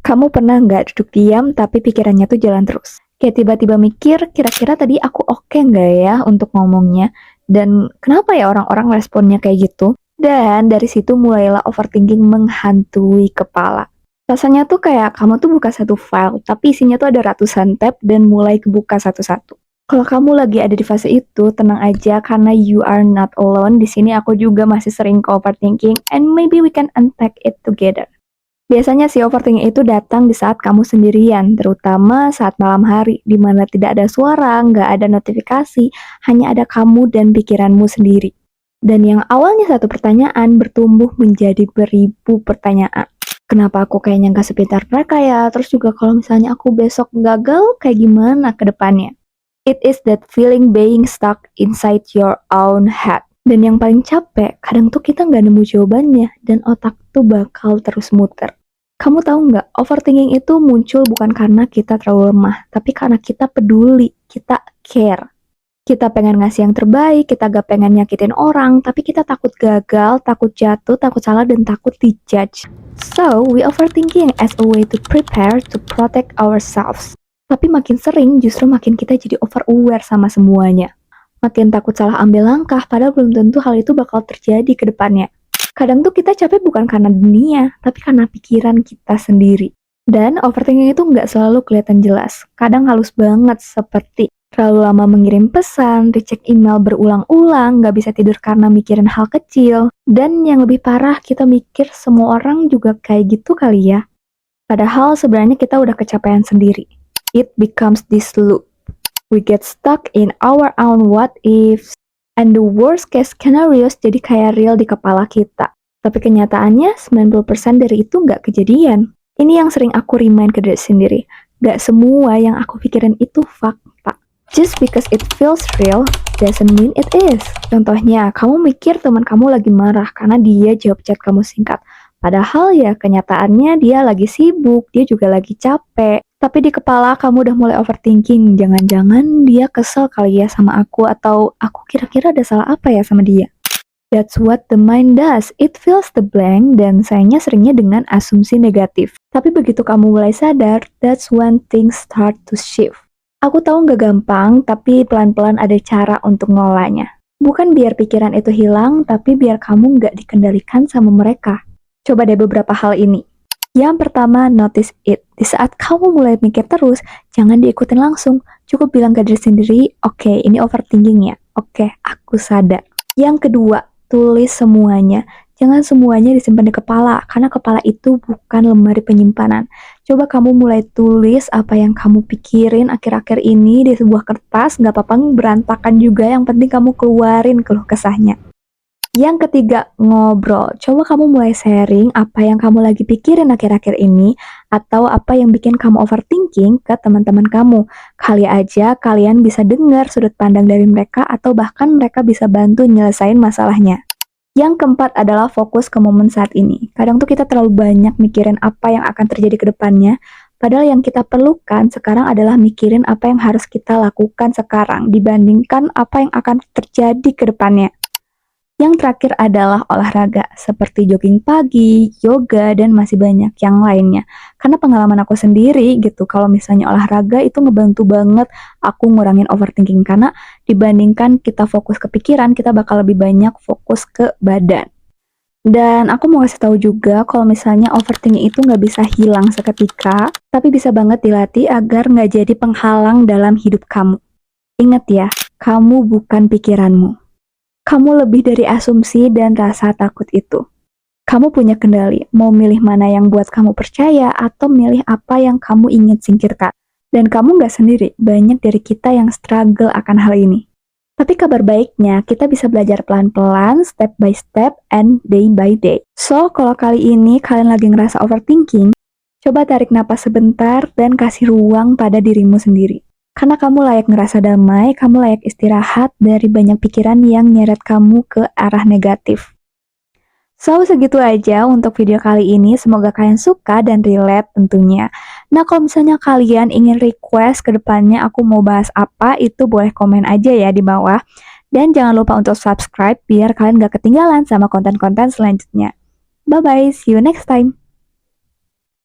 Kamu pernah nggak duduk diam tapi pikirannya tuh jalan terus? Kayak tiba-tiba mikir, kira-kira tadi aku oke nggak ya untuk ngomongnya? Dan kenapa ya orang-orang responnya kayak gitu? Dan dari situ mulailah overthinking menghantui kepala. Rasanya tuh kayak kamu tuh buka satu file, tapi isinya tuh ada ratusan tab dan mulai kebuka satu-satu. Kalau kamu lagi ada di fase itu, tenang aja karena you are not alone. Di sini aku juga masih sering ke overthinking and maybe we can unpack it together. Biasanya sih overthinking itu datang di saat kamu sendirian, terutama saat malam hari, di mana tidak ada suara, nggak ada notifikasi, hanya ada kamu dan pikiranmu sendiri. Dan yang awalnya satu pertanyaan bertumbuh menjadi beribu pertanyaan. Kenapa aku kayaknya nggak sepintar mereka ya? Terus juga kalau misalnya aku besok gagal, kayak gimana ke depannya? It is that feeling being stuck inside your own head. Dan yang paling capek, kadang tuh kita nggak nemu jawabannya, dan otak tuh bakal terus muter. Kamu tahu nggak, overthinking itu muncul bukan karena kita terlalu lemah, tapi karena kita peduli, kita care. Kita pengen ngasih yang terbaik, kita gak pengen nyakitin orang, tapi kita takut gagal, takut jatuh, takut salah, dan takut dijudge. So, we overthinking as a way to prepare to protect ourselves. Tapi makin sering, justru makin kita jadi over-aware sama semuanya. Makin takut salah ambil langkah, padahal belum tentu hal itu bakal terjadi ke depannya. Kadang tuh kita capek bukan karena dunia, tapi karena pikiran kita sendiri. Dan overthinking itu nggak selalu kelihatan jelas. Kadang halus banget seperti terlalu lama mengirim pesan, recheck email berulang-ulang, nggak bisa tidur karena mikirin hal kecil. Dan yang lebih parah, kita mikir semua orang juga kayak gitu kali ya. Padahal sebenarnya kita udah kecapean sendiri. It becomes this loop. We get stuck in our own what ifs, and the worst case scenarios jadi kayak real di kepala kita. Tapi kenyataannya 90% dari itu nggak kejadian. Ini yang sering aku remind ke diri sendiri. Nggak semua yang aku pikirin itu fakta. Just because it feels real, doesn't mean it is. Contohnya, kamu mikir teman kamu lagi marah karena dia jawab chat kamu singkat. Padahal ya kenyataannya dia lagi sibuk, dia juga lagi capek. Tapi di kepala kamu udah mulai overthinking, jangan-jangan dia kesel kali ya sama aku, atau aku kira-kira ada salah apa ya sama dia. That's what the mind does, it fills the blank, dan sayangnya seringnya dengan asumsi negatif. Tapi begitu kamu mulai sadar, that's when things start to shift. Aku tahu nggak gampang, tapi pelan-pelan ada cara untuk ngelolanya. Bukan biar pikiran itu hilang, tapi biar kamu nggak dikendalikan sama mereka. Coba deh beberapa hal ini. Yang pertama, notice it. Di saat kamu mulai mikir terus, jangan diikutin langsung. Cukup bilang ke diri sendiri, oke, ini overthinking ya. Oke, aku sadar. Yang kedua, tulis semuanya. Jangan semuanya disimpan di kepala, karena kepala itu bukan lemari penyimpanan. Coba kamu mulai tulis apa yang kamu pikirin akhir-akhir ini di sebuah kertas, nggak apa-apa berantakan juga, yang penting kamu keluarin keluh kesahnya. Yang ketiga, ngobrol. Coba kamu mulai sharing apa yang kamu lagi pikirin akhir-akhir ini, atau apa yang bikin kamu overthinking ke teman-teman kamu. Kali aja kalian bisa dengar sudut pandang dari mereka, atau bahkan mereka bisa bantu nyelesain masalahnya. Yang keempat adalah fokus ke momen saat ini. Kadang tuh kita terlalu banyak mikirin apa yang akan terjadi ke depannya, padahal yang kita perlukan sekarang adalah mikirin apa yang harus kita lakukan sekarang, dibandingkan apa yang akan terjadi ke depannya. Yang terakhir adalah olahraga, seperti jogging pagi, yoga, dan masih banyak yang lainnya. Karena pengalaman aku sendiri gitu, kalau misalnya olahraga itu ngebantu banget aku ngurangin overthinking. Karena dibandingkan kita fokus ke pikiran, kita bakal lebih banyak fokus ke badan. Dan aku mau kasih tahu juga kalau misalnya overthinking itu nggak bisa hilang seketika, tapi bisa banget dilatih agar nggak jadi penghalang dalam hidup kamu. Ingat ya, kamu bukan pikiranmu. Kamu lebih dari asumsi dan rasa takut itu. Kamu punya kendali, mau milih mana yang buat kamu percaya, atau milih apa yang kamu ingin singkirkan. Dan kamu nggak sendiri, banyak dari kita yang struggle akan hal ini. Tapi kabar baiknya, kita bisa belajar pelan-pelan, step by step, and day by day. So, kalau kali ini kalian lagi ngerasa overthinking, coba tarik napas sebentar dan kasih ruang pada dirimu sendiri. Karena kamu layak ngerasa damai, kamu layak istirahat dari banyak pikiran yang nyeret kamu ke arah negatif. So, segitu aja untuk video kali ini. Semoga kalian suka dan relate tentunya. Nah, kalau misalnya kalian ingin request ke depannya aku mau bahas apa, itu boleh komen aja ya di bawah. Dan jangan lupa untuk subscribe biar kalian gak ketinggalan sama konten-konten selanjutnya. Bye-bye, see you next time.